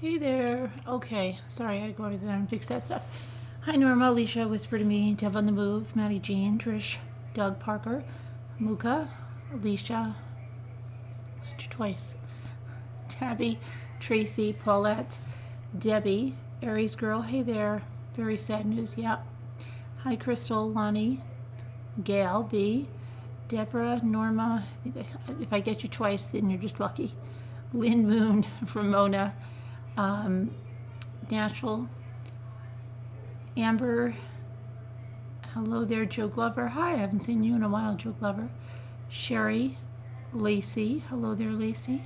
Hey there. Okay, sorry, I had to go over there and fix that stuff. Hi, Norma, Alicia, Whisper to Me, Dev on the Move, Maddie Jean, Trish, Doug Parker, Muka, Alicia, twice, Tabby, Tracy, Paulette, Debbie, Aries Girl. Hey there. Very sad news. Yep. Hi, Crystal, Lonnie, Gail, B, Deborah, Norma. If I get you twice, then you're just lucky. Lynn Moon, Ramona, Natural, Amber. Hello there, Joe Glover. Hi, I haven't seen you in a while, Joe Glover. Sherry, Lacey. Hello there, Lacey.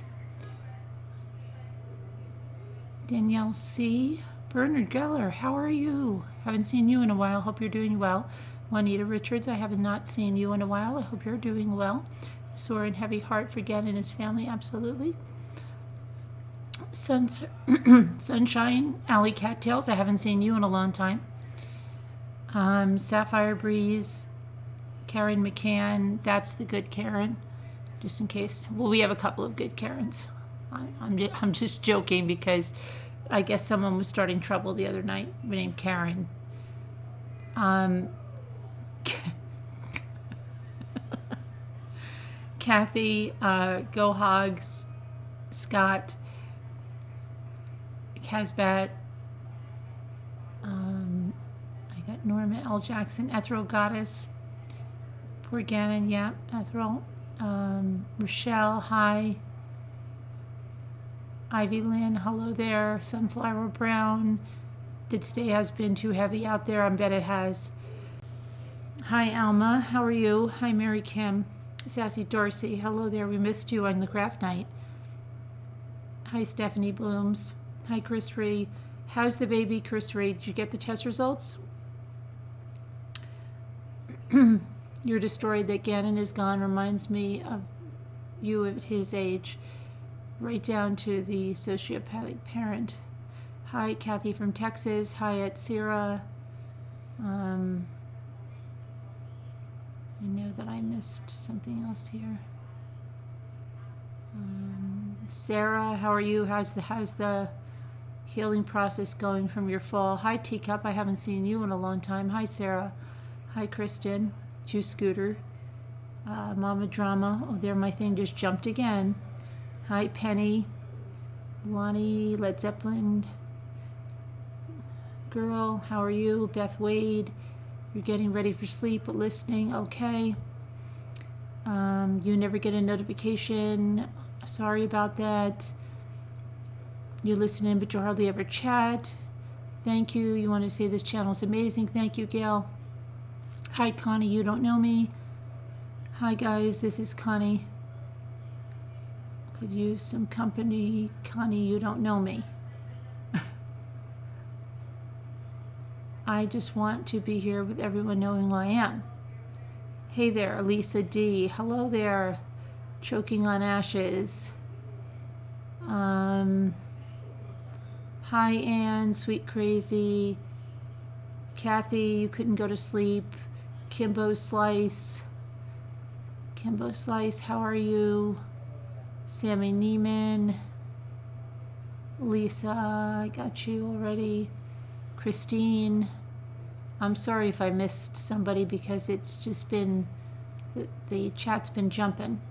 Danielle C. Bernard Geller, how are you? Haven't seen you in a while. Hope you're doing well. Juanita Richards, I have not seen you in a while. I hope you're doing well. Sore and heavy heart for Gannon and his family, absolutely. Sunshine, Alley Cattails, I haven't seen you in a long time. Sapphire Breeze, Karen McCann, that's the good Karen, just in case. Well, we have a couple of good Karens. I'm just joking because I guess someone was starting trouble the other night named Karen. Kathy, Go Hogs, Scott, Casbat, I got Norma L. Jackson, Ethel Goddess, poor Gannon, yeah, Ethel, Rochelle, hi, Ivy Lynn, hello there, Sunflower Brown, this day has been too heavy out there, I bet it has. Hi Alma, how are you? Hi Mary Kim, Sassy Dorsey, hello there, we missed you on the craft night. Hi Stephanie Blooms. Hi, Chris Ree. How's the baby, Chris Ree? Did you get the test results? You're destroyed that Gannon is gone. Reminds me of you at his age, right down to the sociopathic parent. Hi, Kathy from Texas. Hi, at Sarah. I know that I missed something else here. Sarah, how are you? How's the healing process going from your fall? Hi, Teacup. I haven't seen you in a long time. Hi, Sarah. Hi, Kristen. Juice Scooter. Mama Drama. Oh, there, my thing just jumped again. Hi, Penny. Lonnie, Led Zeppelin. Girl, how are you? Beth Wade. You're getting ready for sleep but listening. Okay. You never get a notification. Sorry about that. You listen in, but you hardly ever chat. Thank you. You want to say this channel is amazing. Thank you, Gail. Hi, Connie. You don't know me. Hi, guys. This is Connie. Could use some company. Connie, you don't know me. I just want to be here with everyone knowing who I am. Hey there, Lisa D. Hello there. Choking on Ashes. Hi, Ann, Sweet Crazy. Kathy, you couldn't go to sleep. Kimbo Slice. Kimbo Slice, how are you? Sammy Neiman. Lisa, I got you already. Christine. I'm sorry if I missed somebody because it's just been, the chat's been jumping.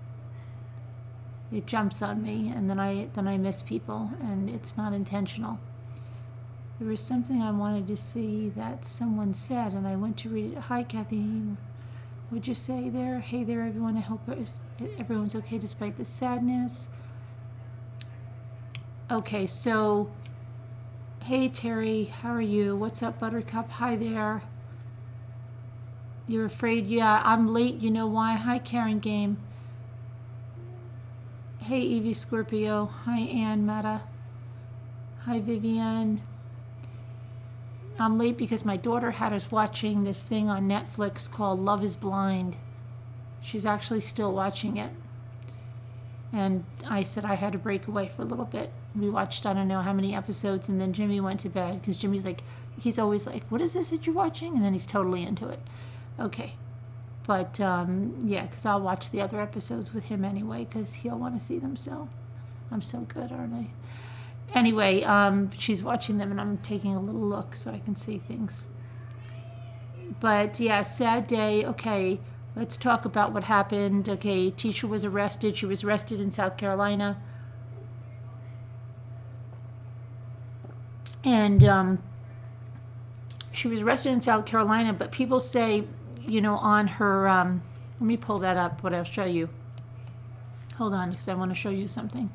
It jumps on me and then I miss people and it's not intentional. There was something I wanted to see that someone said and I went to read it. Hi, Kathy. What'd you say there? Hey there, everyone. I hope everyone's okay despite the sadness. Okay, so, hey, Terry. How are you? What's up, Buttercup? Hi there. You're afraid? Yeah, I'm late. You know why? Hi, Karen Game. Hey, Evie Scorpio. Hi, Ann Meta. Hi, Vivian. I'm late because my daughter had us watching this thing on Netflix called Love is Blind. She's actually still watching it. And I said I had to break away for a little bit. We watched I don't know how many episodes and then Jimmy went to bed because Jimmy's like, he's always like, what is this that you're watching? And then he's totally into it. Okay. But, yeah, because I'll watch the other episodes with him anyway because he'll want to see them. So I'm so good, aren't I? Anyway, she's watching them and I'm taking a little look so I can see things. But yeah, sad day. Okay, let's talk about what happened. Okay, teacher was arrested. She was arrested in South Carolina. And she was arrested in South Carolina, but people say, on her, let me pull that up, what I'll show you. Hold on, because I want to show you something.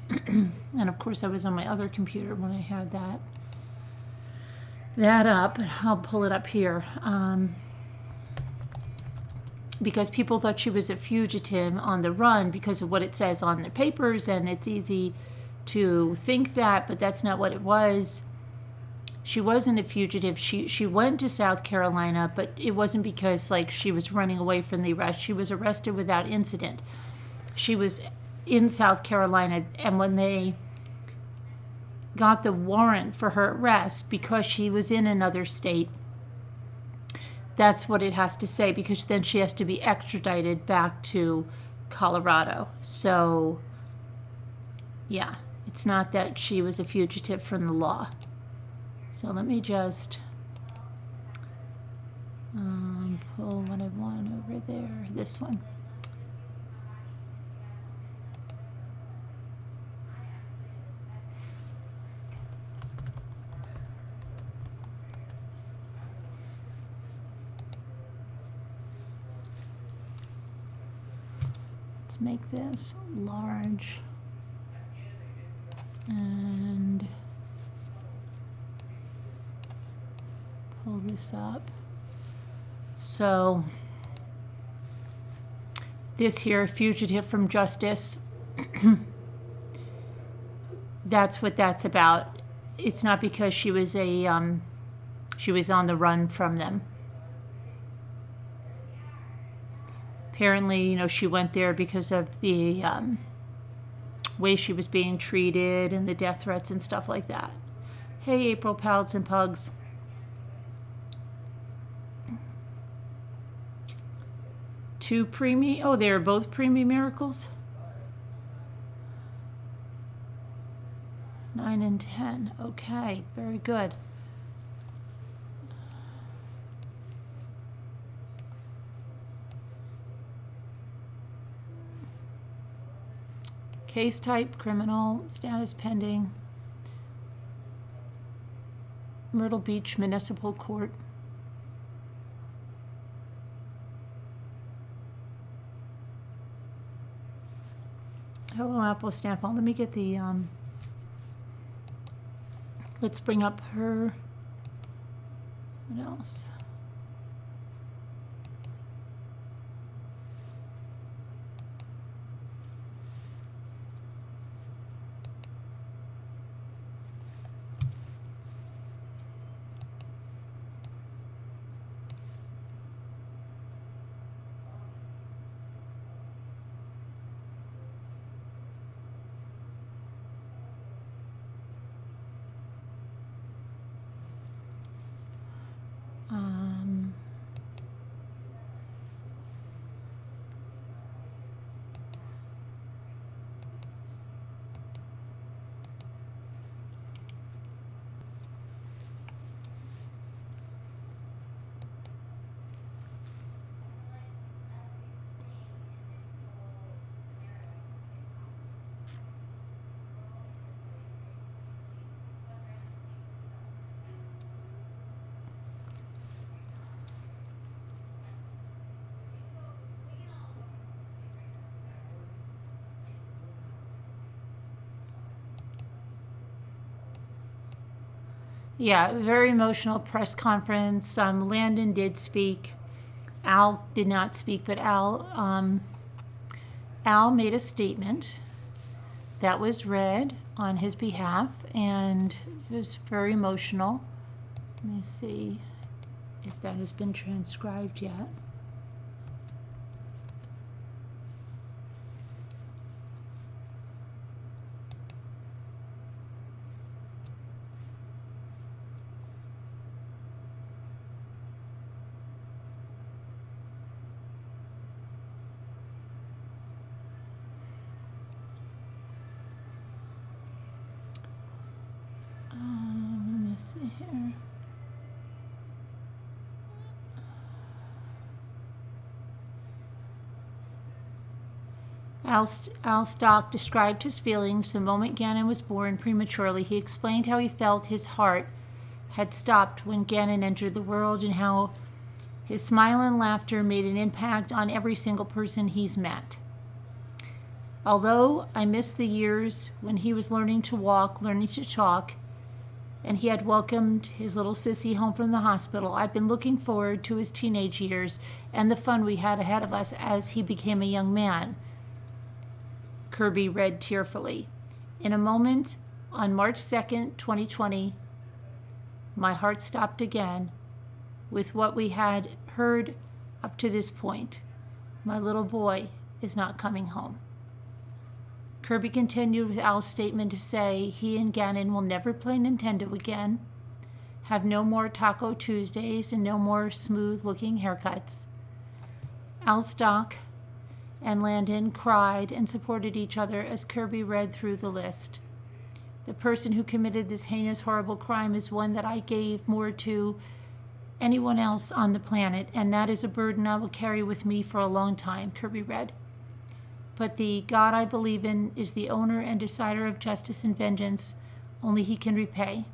And of course I was on my other computer when I had that up. I'll pull it up here. Because people thought she was a fugitive on the run because of what it says on the papers, and it's easy to think that, but that's not what it was. She wasn't a fugitive. She went to South Carolina, but it wasn't because she was running away from the arrest. She was arrested without incident. She was in South Carolina, and when they got the warrant for her arrest, because she was in another state, that's what it has to say, because then she has to be extradited back to Colorado. So, yeah, it's not that she was a fugitive from the law. So let me just pull what I want over there, this one. Let's make this large and pull this up. So this here, fugitive from justice, that's what that's about. It's not because she was she was on the run from them. Apparently, she went there because of the way she was being treated and the death threats and stuff like that. Hey, April, pals and pugs. Two preemie. Oh, they are both preemie miracles. 9 and 10. Okay, very good. Case type, criminal, status pending. Myrtle Beach Municipal Court. Hello, Apple Stample. Let me get the, let's bring up her, what else? Yeah, very emotional press conference. Landon did speak. Al did not speak, but Al made a statement that was read on his behalf, and it was very emotional. Let me see if that has been transcribed yet. here. Al Stauch described his feelings the moment Gannon was born prematurely. He explained how he felt his heart had stopped when Gannon entered the world and how his smile and laughter made an impact on every single person he's met. Although I missed the years when he was learning to walk, learning to talk, and he had welcomed his little sissy home from the hospital, I've been looking forward to his teenage years and the fun we had ahead of us as he became a young man. Kirby read tearfully. In a moment, on March 2nd, 2020, my heart stopped again with what we had heard up to this point. My little boy is not coming home. Kirby continued with Al's statement to say he and Gannon will never play Nintendo again, have no more Taco Tuesdays, and no more smooth-looking haircuts. Al Stauch and Landon cried and supported each other as Kirby read through the list. The person who committed this heinous, horrible crime is one that I gave more to anyone else on the planet, and that is a burden I will carry with me for a long time, Kirby read. But the God I believe in is the owner and decider of justice and vengeance. Only he can repay.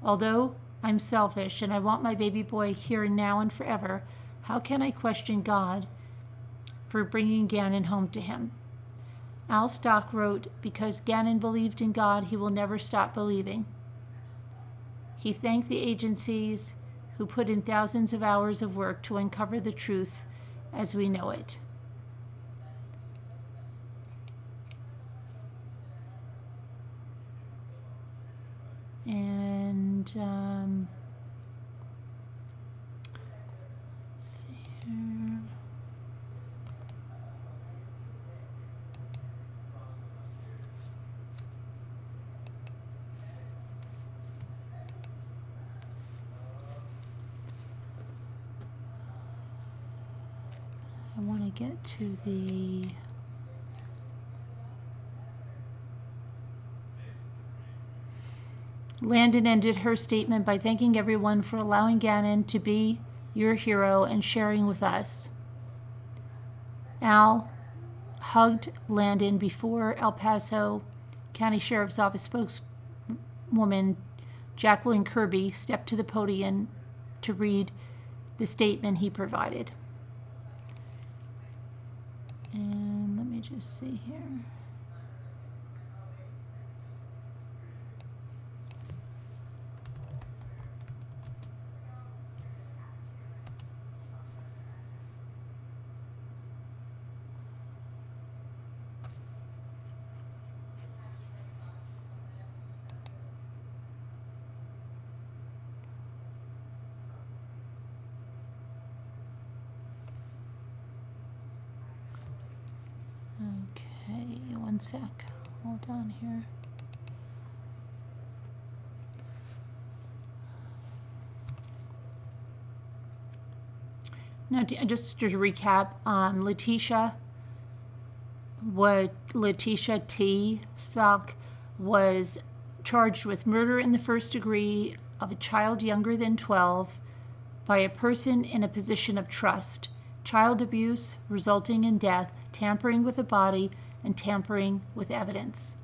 Although I'm selfish and I want my baby boy here and now and forever, how can I question God for bringing Gannon home to him? Al Stauch wrote, because Gannon believed in God, he will never stop believing. He thanked the agencies who put in thousands of hours of work to uncover the truth as we know it. And let's see here. I want to get to the Landon ended her statement by thanking everyone for allowing Gannon to be your hero and sharing with us. Al hugged Landon before El Paso County Sheriff's Office spokeswoman Jacqueline Kirby stepped to the podium to read the statement he provided. And let me just see here. Okay, one sec. Hold on here. Now, just to recap, Letitia T. Stauch was charged with murder in the first degree of a child younger than 12 by a person in a position of trust, child abuse resulting in death, tampering with a body, and tampering with evidence.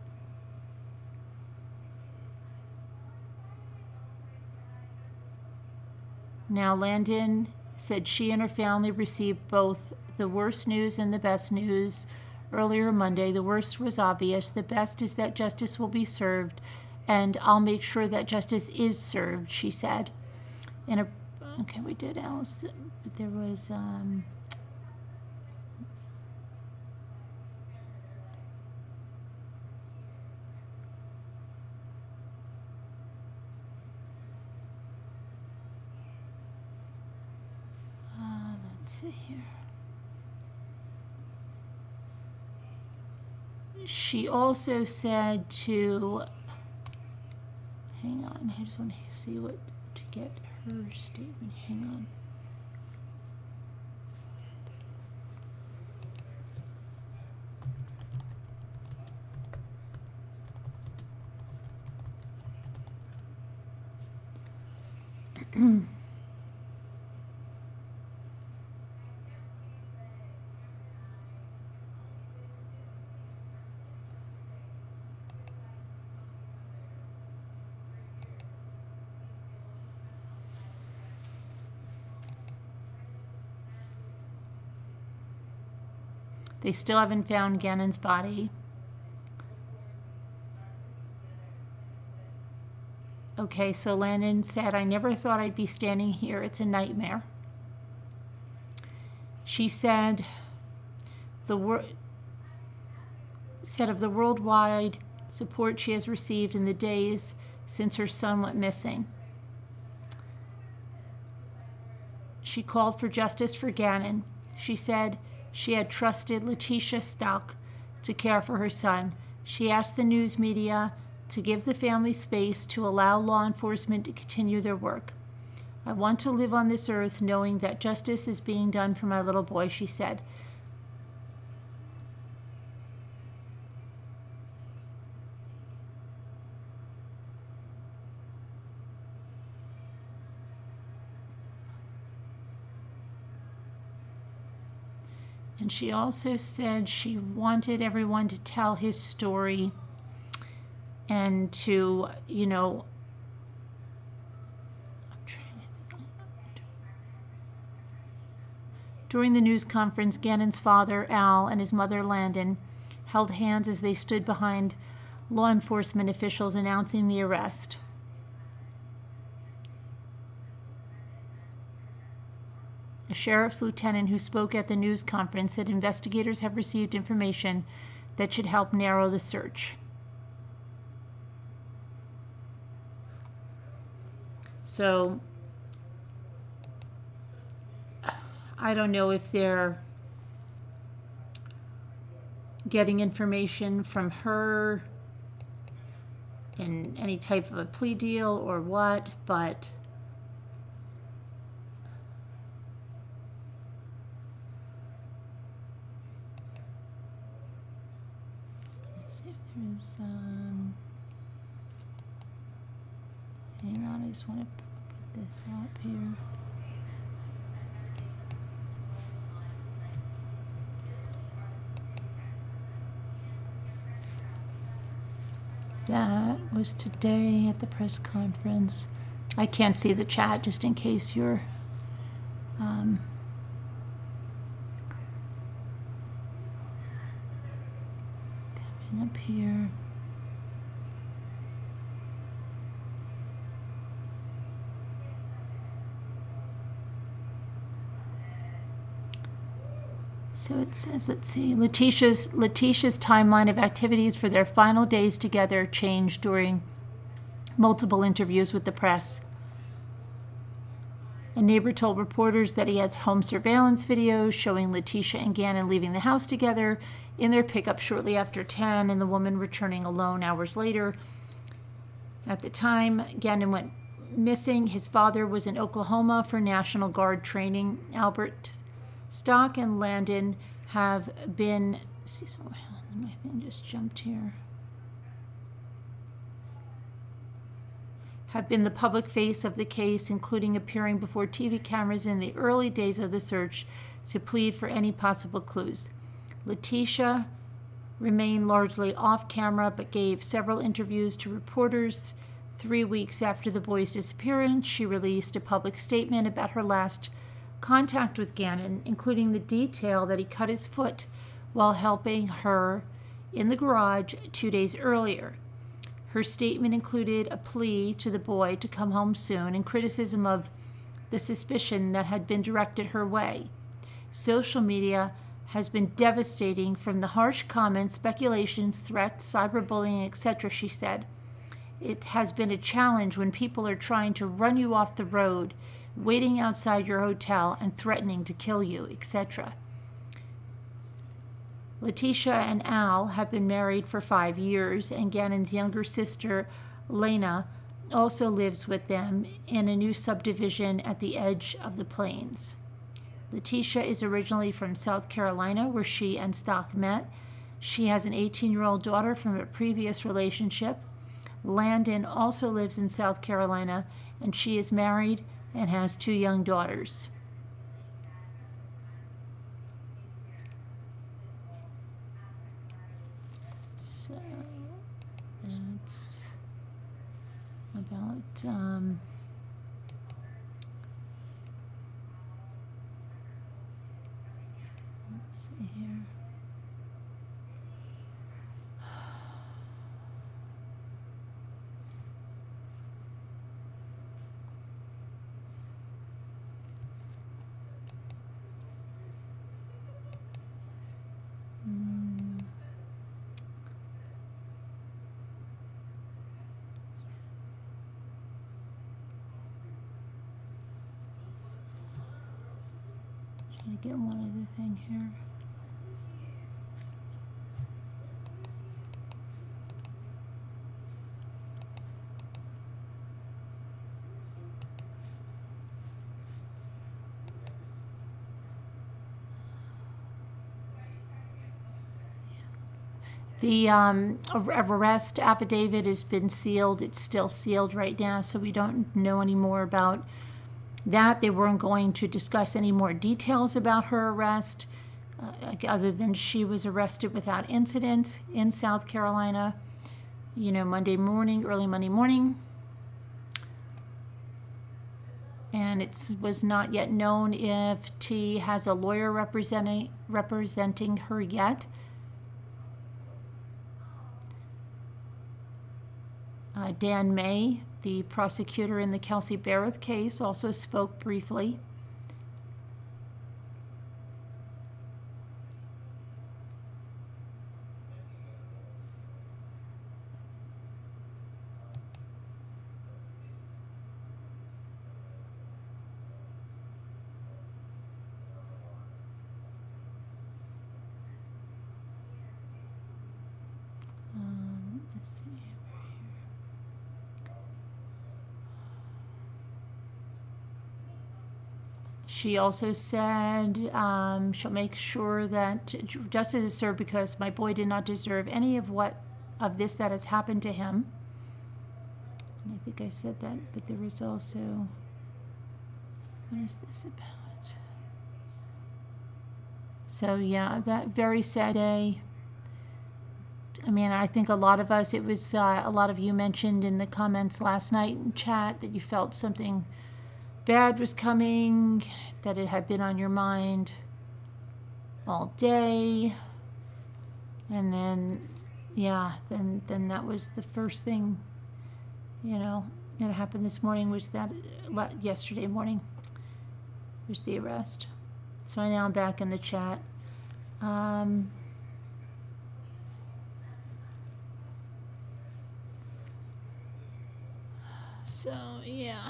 Now, Landon said she and her family received both the worst news and the best news earlier Monday. The worst was obvious. The best is that justice will be served, and I'll make sure that justice is served, she said. Okay, we did Alice. There was let's see here. She also said to, hang on, I just want to see what to get her statement. Hang on. They still haven't found Gannon's body. Okay, so Landon said, I never thought I'd be standing here. It's a nightmare. She said of the worldwide support she has received in the days since her son went missing. She called for justice for Gannon. She said she had trusted Gannon Stauch to care for her son. She asked the news media to give the family space to allow law enforcement to continue their work. I want to live on this earth knowing that justice is being done for my little boy, she said. And she also said she wanted everyone to tell his story and to, During the news conference, Gannon's father, Al, and his mother, Landon, held hands as they stood behind law enforcement officials announcing the arrest. A sheriff's lieutenant who spoke at the news conference said investigators have received information that should help narrow the search. So, I don't know if they're getting information from her in any type of a plea deal or what, but let's see if there's hang on, I just want to put this up here. That was today at the press conference. I can't see the chat just in case you're coming up here. So it says, let's see, Letitia's timeline of activities for their final days together changed during multiple interviews with the press. A neighbor told reporters that he had home surveillance videos showing Letitia and Gannon leaving the house together in their pickup shortly after 10 and the woman returning alone hours later. At the time Gannon went missing, his father was in Oklahoma for National Guard training. Albert Stauch and Landon have been, my thing just jumped here, have been the public face of the case, including appearing before TV cameras in the early days of the search to plead for any possible clues. Letitia remained largely off camera but gave several interviews to reporters. 3 weeks after the boy's disappearance, she released a public statement about her last contact with Gannon, including the detail that he cut his foot while helping her in the garage 2 days earlier. Her statement included a plea to the boy to come home soon and criticism of the suspicion that had been directed her way. Social media has been devastating from the harsh comments, speculations, threats, cyberbullying, etc., she said. It has been a challenge when people are trying to run you off the road, waiting outside your hotel and threatening to kill you, etc. Letitia and Al have been married for 5 years, and Gannon's younger sister, Lena, also lives with them in a new subdivision at the edge of the plains. Letitia is originally from South Carolina, where she and Stauch met. She has an 18-year-old daughter from a previous relationship. Landon also lives in South Carolina, and she is married and has 2 young daughters. So that's about let's see here. Trying to get one other thing here. The arrest affidavit has been sealed. It's still sealed right now, so we don't know any more about that. They weren't going to discuss any more details about her arrest, other than she was arrested without incident in South Carolina, Monday morning, early Monday morning. And it was not yet known if T has a lawyer representing her yet. Dan May, the prosecutor in the Kelsey Barrett case, also spoke briefly. Let's see. She also said she'll make sure that justice is served because my boy did not deserve any of this that has happened to him. And I think I said that, but there was also, what is this about? So yeah, that very sad day. I mean, I think a lot of us, it was a lot of you mentioned in the comments last night in chat that you felt something bad was coming, that it had been on your mind all day. And then, yeah, then that was the first thing, that happened this morning, was that yesterday morning was the arrest. So now I'm back in the chat. So, yeah.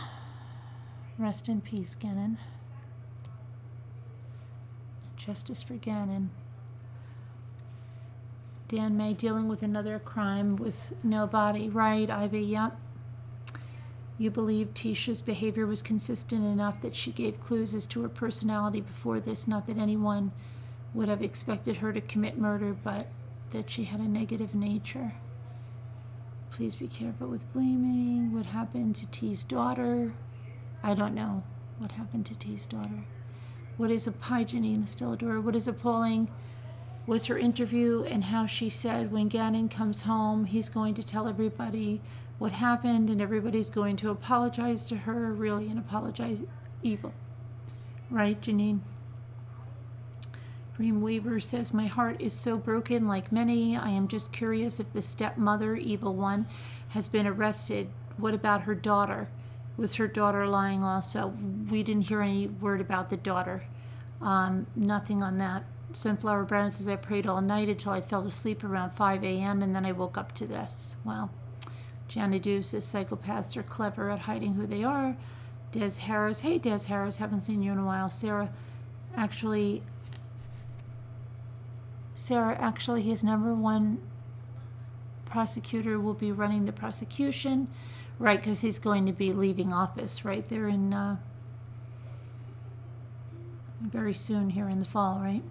Rest in peace, Gannon. Justice for Gannon. Dan May dealing with another crime with no body. Right, Ivy, yep. You believe Tisha's behavior was consistent enough that she gave clues as to her personality before this, not that anyone would have expected her to commit murder, but that she had a negative nature. Please be careful with blaming. What happened to T's daughter? I don't know what happened to T's daughter. What is hi, Janine, still adore. What is appalling was her interview and how she said when Gannon comes home, he's going to tell everybody what happened and everybody's going to apologize to her, really, and apologize evil. Right, Janine? Dream Weaver says, my heart is so broken like many. I am just curious if the stepmother, evil one, has been arrested. What about her daughter? Was her daughter lying also? We didn't hear any word about the daughter. Nothing on that. Sunflower Brown says, I prayed all night until I fell asleep around 5 a.m. and then I woke up to this. Wow. Jana Dew says, psychopaths are clever at hiding who they are. Des Harris, hey Des Harris, haven't seen you in a while. Sarah, actually, his number one prosecutor will be running the prosecution. Right, because he's going to be leaving office, right? They're in very soon here in the fall, right?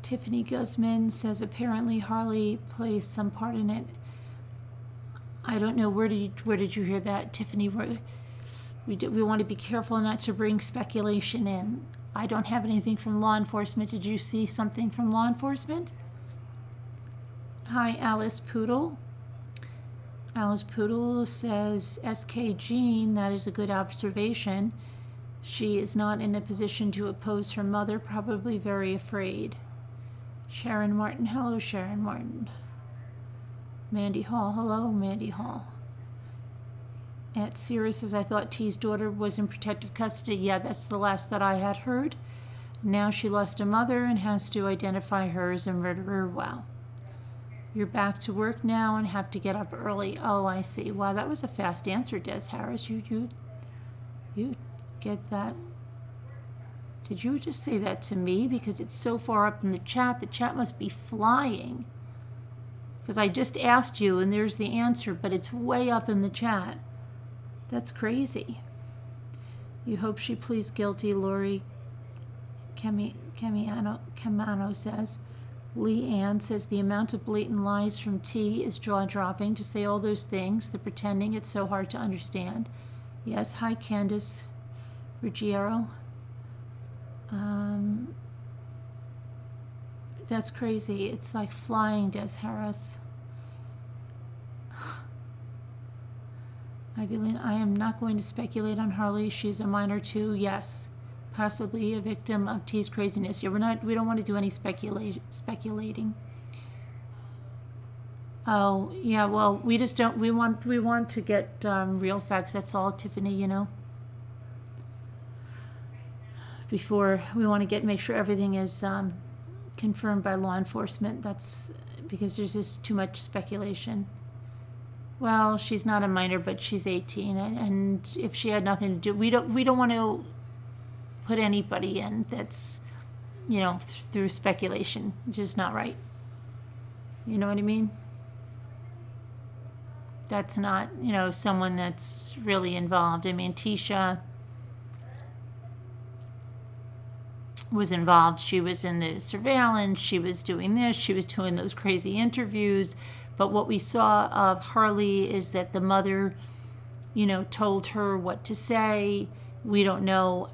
Tiffany Guzman says apparently Harley plays some part in it. I don't know, where did you hear that, Tiffany? We want to be careful not to bring speculation in. I don't have anything from law enforcement. Did you see something from law enforcement? Hi, Alice Poodle. Alice Poodle says, SK Jean, that is a good observation. She is not in a position to oppose her mother, probably very afraid. Sharon Martin, hello, Sharon Martin. Mandy Hall, hello, Mandy Hall. Aunt Sarah says, I thought T's daughter was in protective custody. Yeah, that's the last that I had heard. Now she lost a mother and has to identify her as a murderer. Wow. You're back to work now and have to get up early. Oh, I see. Wow, that was a fast answer, Des Harris. You get that? Did you just say that to me? Because it's so far up in the chat. The chat must be flying. Because I just asked you and there's the answer, but it's way up in the chat. That's crazy. You hope she pleads guilty, Lori Camano says. Lee Ann says the amount of blatant lies from T is jaw-dropping to say all those things. The pretending, it's so hard to understand. Yes, hi Candace Ruggiero. That's crazy. It's like flying, Des Harris. Ivelyn, I am not going to speculate on Harley. She's a minor too. Yes, possibly a victim of T's craziness. Yeah, we don't want to do any speculating. Oh, yeah. Well, we just don't. We want to get real facts. That's all, Tiffany. You know. Before we want to make sure everything is confirmed by law enforcement. That's because there's just too much speculation. Well, she's not a minor, but she's 18, and if she had nothing to do, we don't want to put anybody in that's, you know, through speculation. It's just not right. You know what I mean? That's not, you know, someone that's really involved. I mean, Tisha was involved. She was in the surveillance. She was doing this. She was doing those crazy interviews. But what we saw of Harley is that the mother, you know, told her what to say. We don't know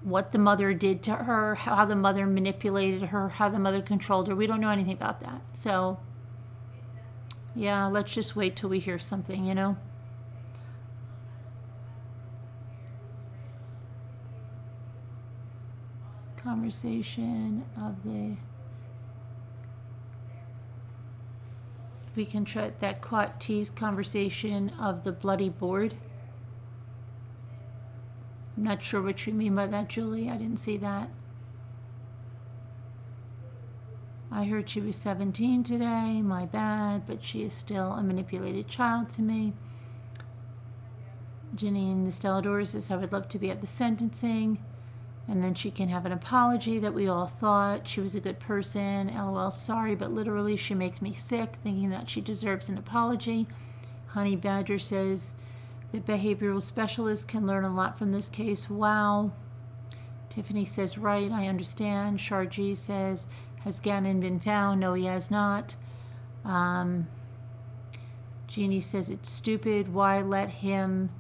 what the mother did to her, how the mother manipulated her, how the mother controlled her. We don't know anything about that. So, yeah, let's just wait till we hear something, you know. Conversation of the... We can try that caught T's conversation of the bloody board. I'm not sure what you mean by that, Julie. I didn't see that. I heard she was 17 today. My bad, but she is still a manipulated child to me. Janine Stellador says, I would love to be at the sentencing. And then she can have an apology that we all thought she was a good person. LOL, sorry, but literally she makes me sick thinking that she deserves an apology. Honey Badger says the behavioral specialist can learn a lot from this case. Wow. Tiffany says, right, I understand. Sharji says, has Gannon been found? No, he has not. Jeannie says it's stupid. Why let him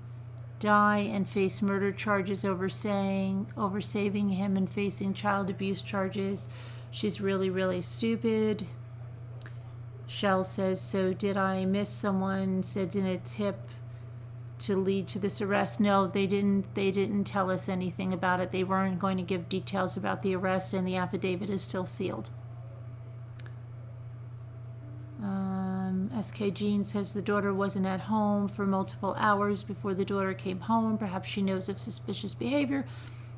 die and face murder charges over saving him and facing child abuse charges? She's really, really stupid. Shell says, so did I miss someone said in a tip to lead to this arrest? No, they didn't tell us anything about it. They weren't going to give details about the arrest, and the affidavit is still sealed. SK Jean says the daughter wasn't at home for multiple hours before the daughter came home. Perhaps she knows of suspicious behavior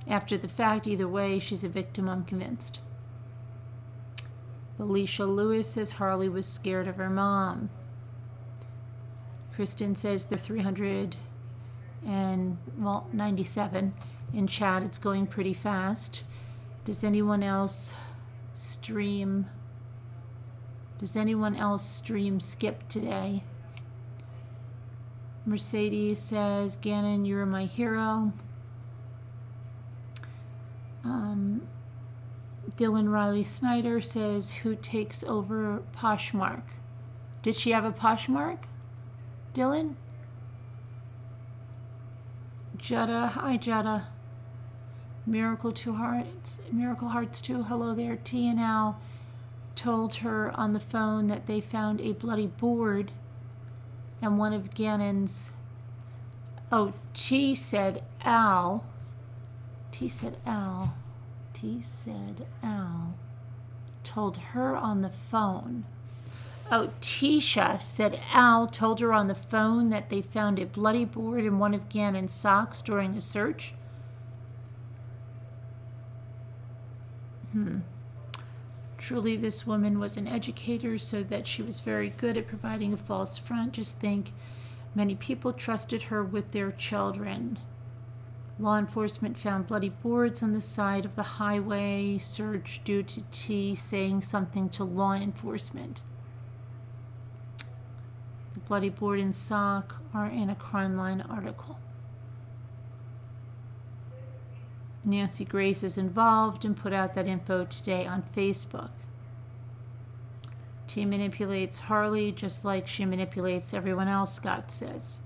after the fact. Either way, she's a victim, I'm convinced. Felicia Lewis says Harley was scared of her mom. Kristen says they're 397 in chat. It's going pretty fast. Does anyone else stream skip today? Mercedes says, Gannon, you're my hero. Dylan Riley Snyder says, who takes over Poshmark? Did she have a Poshmark, Dylan? Jetta, hi Jetta. Miracle Hearts 2, hello there. T and Al told her on the phone that they found a bloody board and one of Gannon's. Oh, T said Al told her on the phone. Oh, Tisha said Al told her on the phone that they found a bloody board in one of Gannon's socks during a search. Truly, this woman was an educator, so that she was very good at providing a false front. Just think, many people trusted her with their children. Law enforcement found bloody boards on the side of the highway search due to T saying something to law enforcement. The bloody board and sock are in a Crime Line article. Nancy Grace is involved and put out that info today on Facebook. T manipulates Harley just like she manipulates everyone else, Scott says.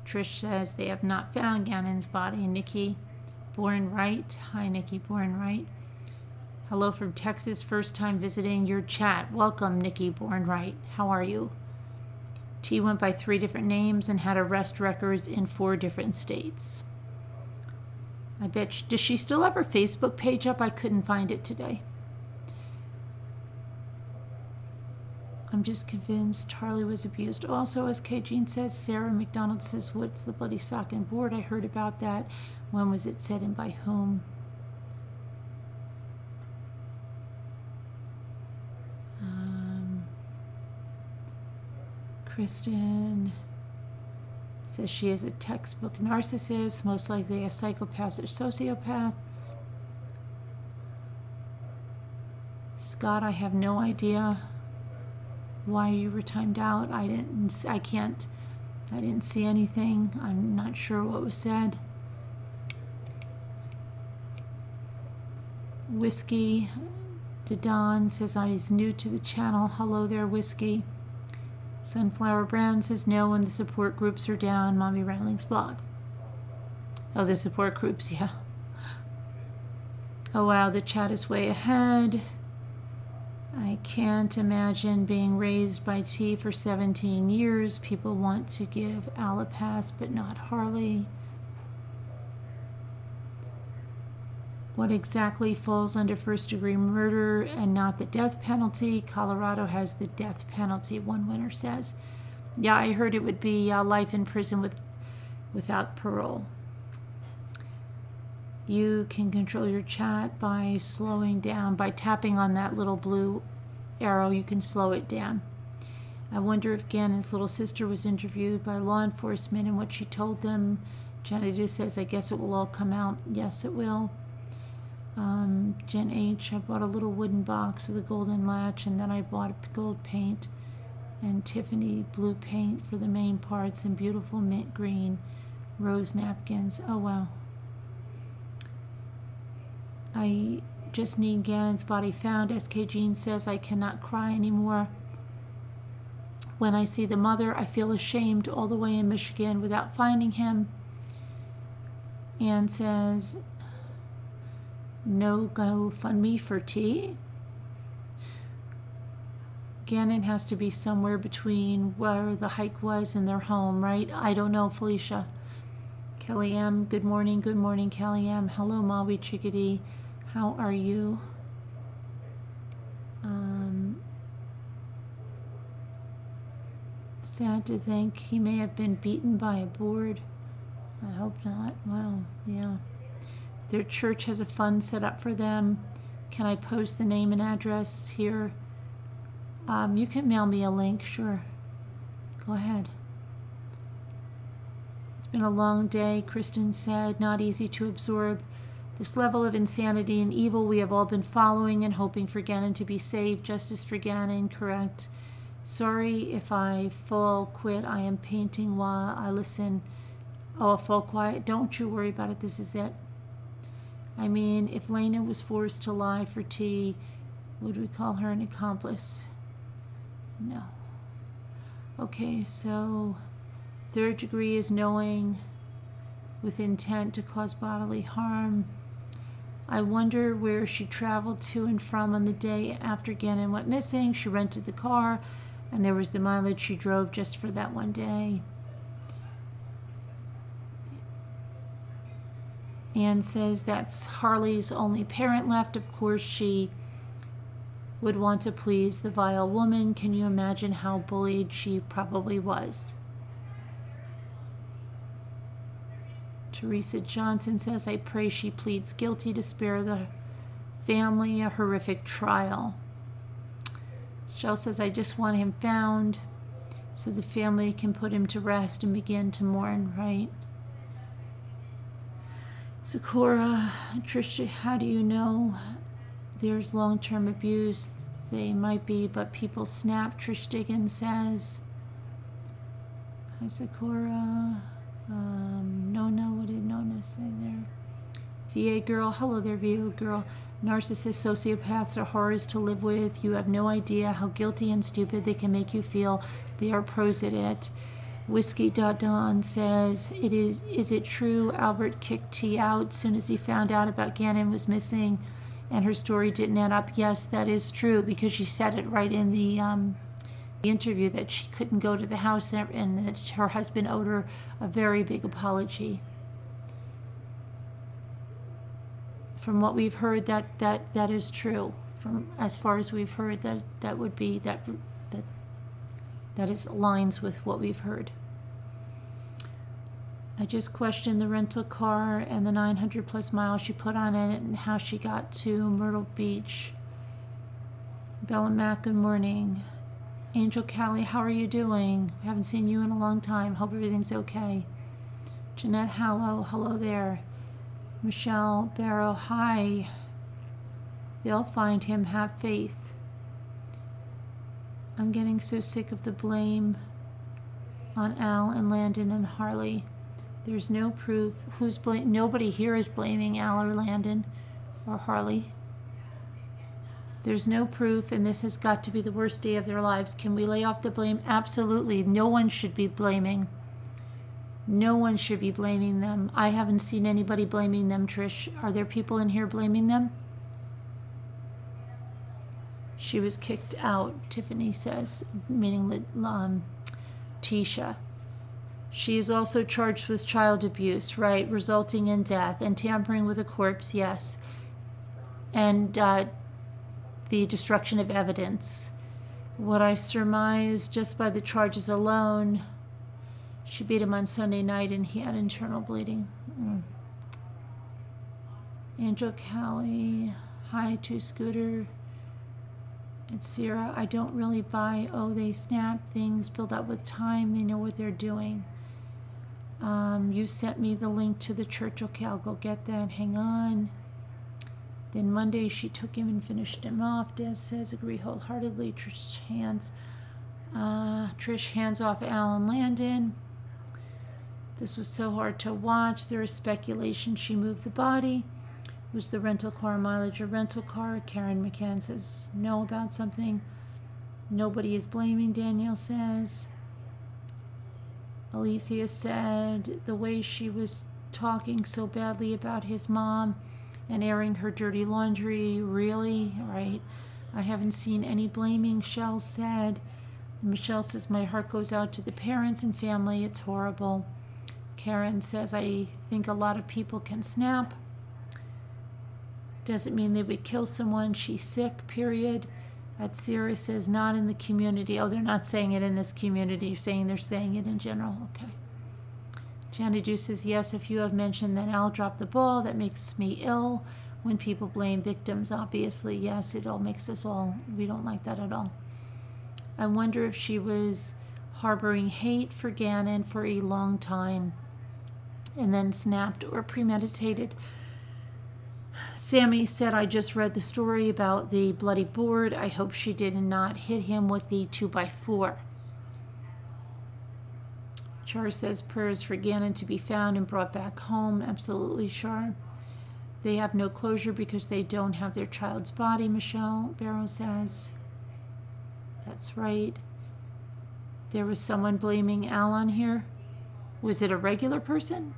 Trish says they have not found Gannon's body. Nikki Born Right. Hi, Nikki Born Right. Hello from Texas. First time visiting your chat. Welcome, Nikki Born Right. How are you? T went by 3 different names and had arrest records in 4 different states. I bet. Does she still have her Facebook page up? I couldn't find it today. I'm just convinced Harley was abused. Also, as K. Jean says, Sarah McDonald says, what's the bloody sock and board? I heard about that. When was it said and by whom? Kristen says she is a textbook narcissist, most likely a psychopath or sociopath. Scott, I have no idea why you were timed out. I didn't see anything. I'm not sure what was said. Whiskey Dedon says I was new to the channel. Hello there, Whiskey. Sunflower Brown says no when the support groups are down. Mommy Ratling's blog. Oh, the support groups, yeah. Oh wow, the chat is way ahead. I can't imagine being raised by T for 17 years. People want to give Al a pass, but not Harley. What exactly falls under first-degree murder and not the death penalty? Colorado has the death penalty, one winner says. Yeah, I heard it would be life in prison without parole. You can control your chat by slowing down. By tapping on that little blue arrow, you can slow it down. I wonder if Gannon's little sister was interviewed by law enforcement and what she told them. Jenny says, I guess it will all come out. Yes, it will. Jen H, I bought a little wooden box with a golden latch, and then I bought gold paint and Tiffany blue paint for the main parts and beautiful mint green rose napkins. Oh, wow. I just need Gannon's body found. SK Jean says I cannot cry anymore. When I see the mother, I feel ashamed all the way in Michigan without finding him. Ann says, no GoFundMe for T. Gannon has to be somewhere between where the hike was and their home, right? I don't know, Felicia. Kelly M, good morning, Kelly M. Hello, Maui Chickadee. How are you? Sad to think he may have been beaten by a board. I hope not. Well, yeah. Their church has a fund set up for them. Can I post the name and address here? You can mail me a link, sure. Go ahead. It's been a long day, Kristen said. Not easy to absorb. This level of insanity and evil we have all been following and hoping for Gannon to be saved. Justice for Gannon, correct. Sorry if I fall quit. I am painting while I listen. Oh, fall quiet. Don't you worry about it. This is it. I mean, if Lena was forced to lie for tea, would we call her an accomplice? No. Okay, so third degree is knowing with intent to cause bodily harm. I wonder where she traveled to and from on the day after Gannon went missing. She rented the car, and there was the mileage she drove just for that one day. Anne says that's Harley's only parent left. Of course, she would want to please the vile woman. Can you imagine how bullied she probably was? Teresa Johnson says, I pray she pleads guilty to spare the family a horrific trial. Shell says, I just want him found so the family can put him to rest and begin to mourn, right? Sakura, Trisha, how do you know there's long-term abuse? They might be, but people snap. Trish Diggins says, hi, Sakura. No, what did Nona say there? VA girl, hello there, VA girl. Narcissists, sociopaths are horrors to live with. You have no idea how guilty and stupid they can make you feel. They are pros at it. Whiskey.Dawn says, is it true Albert kicked T out soon as he found out about Gannon was missing and her story didn't add up? Yes, that is true, because she said it right in the interview that she couldn't go to the house and that her husband owed her a very big apology. From what we've heard, that is true. From as far as we've heard, that would be that is aligns with what we've heard. I just questioned the rental car and the 900 plus miles she put on it and how she got to Myrtle Beach. Bella Mac, good morning. Angel Callie, how are you doing? I haven't seen you in a long time. Hope everything's okay. Jeanette Hallow, hello there. Michelle Barrow, hi. They'll find him. Have faith. I'm getting so sick of the blame on Al and Landon and Harley. There's no proof. Nobody here is blaming Al or Landon or Harley. There's no proof, and this has got to be the worst day of their lives. Can we lay off the blame? Absolutely. No one should be blaming. No one should be blaming them. I haven't seen anybody blaming them, Trish. Are there people in here blaming them? She was kicked out, Tiffany says, meaning Tisha. She is also charged with child abuse, right, resulting in death, and tampering with a corpse, yes. And the destruction of evidence. What I surmise just by the charges alone, she beat him on Sunday night and he had internal bleeding. Angel Callie, hi to Scooter. And Sierra, I don't really buy, they snap, things build up with time, they know what they're doing. You sent me the link to the church. Okay, I'll go get that. Hang on. Then Monday she took him and finished him off. Des says, agree wholeheartedly. Trish hands off Al and Landon. This was so hard to watch. There is speculation she moved the body. Was the rental car mileage a rental car? Karen McCann says no about something. Nobody is blaming, Danielle says. Alicia said the way she was talking so badly about his mom and airing her dirty laundry, really? Right. I haven't seen any blaming, Shell said. Michelle says, my heart goes out to the parents and family. It's horrible. Karen says, I think a lot of people can snap. Doesn't mean they would kill someone. She's sick, period. Atsira says, not in the community. Oh, they're not saying it in this community. You're saying they're saying it in general. Okay. Janadu says, yes, if you have mentioned that Al dropped the ball, that makes me ill. When people blame victims, obviously, yes, it all makes us all, we don't like that at all. I wonder if she was harboring hate for Gannon for a long time and then snapped or premeditated. Sammy said, I just read the story about the bloody board. I hope she did not hit him with the 2x4. Char says, prayers for Gannon to be found and brought back home. Absolutely, Char. They have no closure because they don't have their child's body, Michelle Barrow says. That's right. There was someone blaming Al on here. Was it a regular person?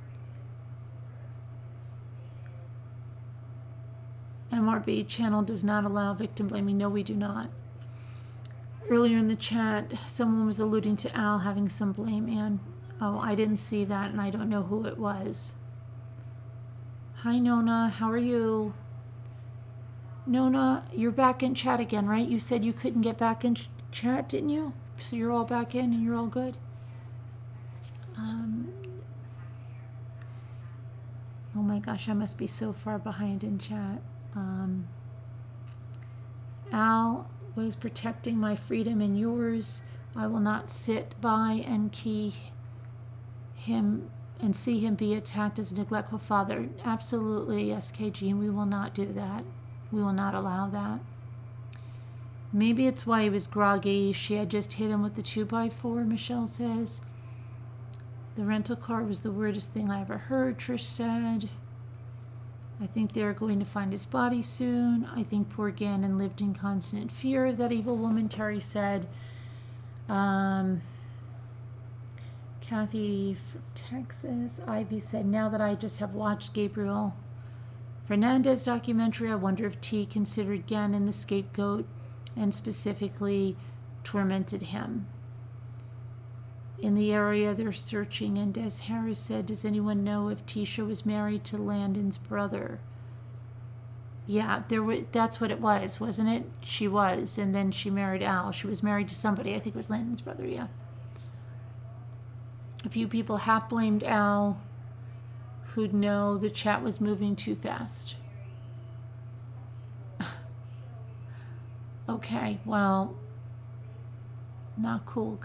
MRB channel does not allow victim blaming. No, we do not. Earlier in the chat, someone was alluding to Al having some blame, and oh, I didn't see that, and I don't know who it was. Hi, Nona. How are you? Nona, you're back in chat again, right? You said you couldn't get back in chat, didn't you? So you're all back in and you're all good? Oh my gosh, I must be so far behind in chat. Al was protecting my freedom and yours. I will not sit by and key him and see him be attacked as a neglectful father. Absolutely, SKG, and we will not do that. We will not allow that. Maybe it's why he was groggy. She had just hit him with the 2x4, Michelle says. The rental car was the weirdest thing I ever heard, Trish said. I think they're going to find his body soon. I think poor Gannon lived in constant fear of that evil woman, Terry said. Kathy from Texas. Ivy said, now that I just have watched Gabriel Fernandez documentary, I wonder if T considered Gannon the scapegoat and specifically tormented him. In the area they're searching, and Des Harris said, does anyone know if Tisha was married to Landon's brother? Yeah, that's what it was, wasn't it? She was, and then she married Al. She was married to somebody. I think it was Landon's brother, yeah. A few people half blamed Al who'd know the chat was moving too fast. Okay, well, not cool, guys.